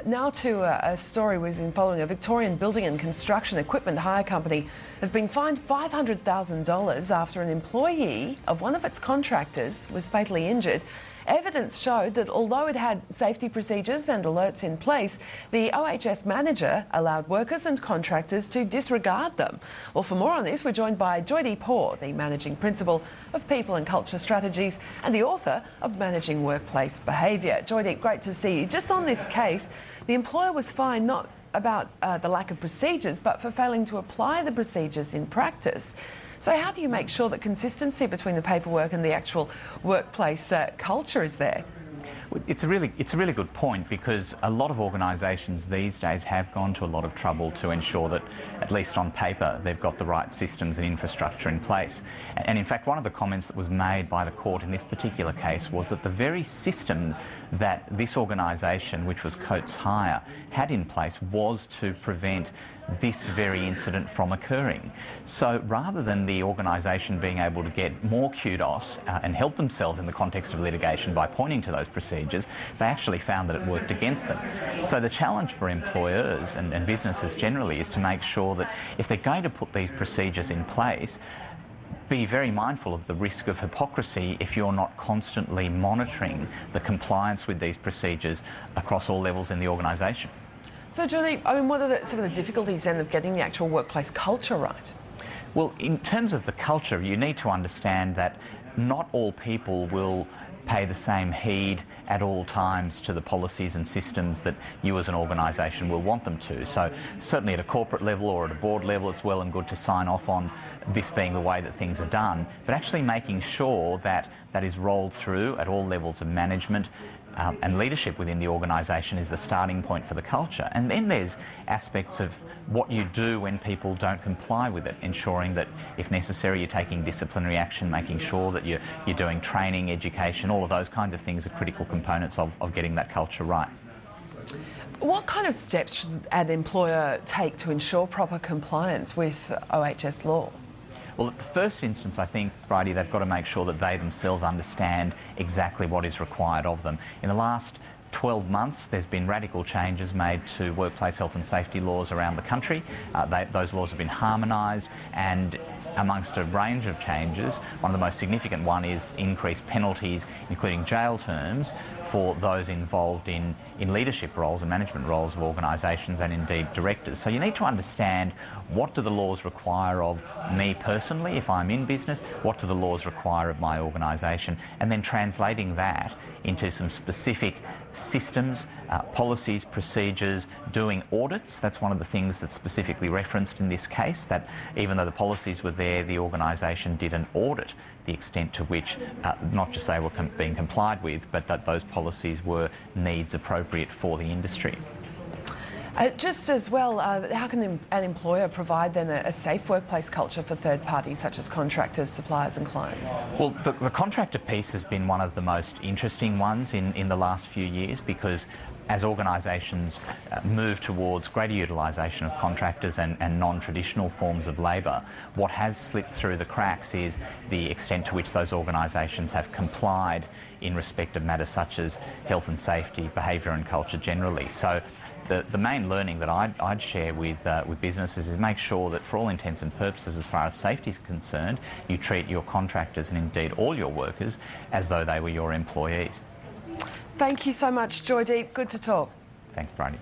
Now to a story we've been following. A Victorian building and construction equipment hire company has been fined $500,000 after an employee of one of its contractors was fatally injured. Evidence showed that although it had safety procedures and alerts in place, the OHS manager allowed workers and contractors to disregard them. Well, for more on this, we're joined by Joydeep Hoare, the Managing Principal of People and Culture Strategies and the author of Managing Workplace Behaviour. Joydeep, great to see you. Just on this case, the employer was fined not about the lack of procedures, but for failing to apply the procedures in practice. So how do you make sure that consistency between the paperwork and the actual workplace culture is there? It's a really good point, because a lot of organisations these days have gone to a lot of trouble to ensure that, at least on paper, they've got the right systems and infrastructure in place. And in fact, one of the comments that was made by the court in this particular case was that the very systems that this organisation, which was Coates Hire, had in place was to prevent this very incident from occurring. So rather than the organisation being able to get more kudos and help themselves in the context of litigation by pointing to those procedures, they actually found that it worked against them. So the challenge for employers and businesses generally is to make sure that if they're going to put these procedures in place, be very mindful of the risk of hypocrisy if you're not constantly monitoring the compliance with these procedures across all levels in the organisation. So, Julie, what are some of the difficulties then of getting the actual workplace culture right? Well, in terms of the culture, you need to understand that not all people will pay the same heed at all times to the policies and systems that you as an organisation will want them to. So certainly at a corporate level or at a board level, it's well and good to sign off on this being the way that things are done, but actually making sure that that is rolled through at all levels of management and leadership within the organisation is the starting point for the culture. And then there's aspects of what you do when people don't comply with it, ensuring that if necessary you're taking disciplinary action, making sure that you're doing training, education, all of those kinds of things are critical components of getting that culture right. What kind of steps should an employer take to ensure proper compliance with OHS law? Well, at the first instance, I think, Bridie, they've got to make sure that they themselves understand exactly what is required of them. In the last 12 months, there's been radical changes made to workplace health and safety laws around the country. Those laws have been harmonised, and amongst a range of changes, one of the most significant one is increased penalties, including jail terms, for those involved in leadership roles and management roles of organisations and indeed directors. So you need to understand, what do the laws require of me personally if I'm in business, what do the laws require of my organisation, and then translating that into some specific systems, policies, procedures, doing audits. That's one of the things that's specifically referenced in this case, that even though the policies were there, the organisation did an audit the extent to which not just they were being complied with, but that those policies were needs appropriate for the industry. Just as well, how can an employer provide then a safe workplace culture for third parties such as contractors, suppliers and clients? Well, the contractor piece has been one of the most interesting ones in the last few years, because as organisations move towards greater utilisation of contractors and non-traditional forms of labour, what has slipped through the cracks is the extent to which those organisations have complied in respect of matters such as health and safety, behaviour and culture generally. So the main learning that I'd share with businesses is make sure that, for all intents and purposes, as far as safety is concerned, you treat your contractors and indeed all your workers as though they were your employees. Thank you so much, Joydeep. Good to talk. Thanks, Bridie.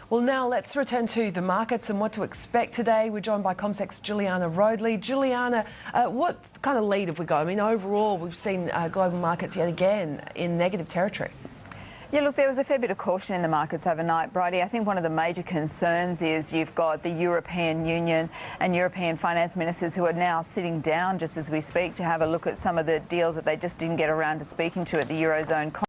Well, now let's return to the markets and what to expect today. We're joined by CommSec's Juliana Roadley. Juliana, what kind of lead have we got? I mean, overall, we've seen global markets yet again in negative territory. Yeah, look, there was a fair bit of caution in the markets overnight, Bridie. I think one of the major concerns is you've got the European Union and European finance ministers who are now sitting down just as we speak to have a look at some of the deals that they just didn't get around to speaking to at the Eurozone conference.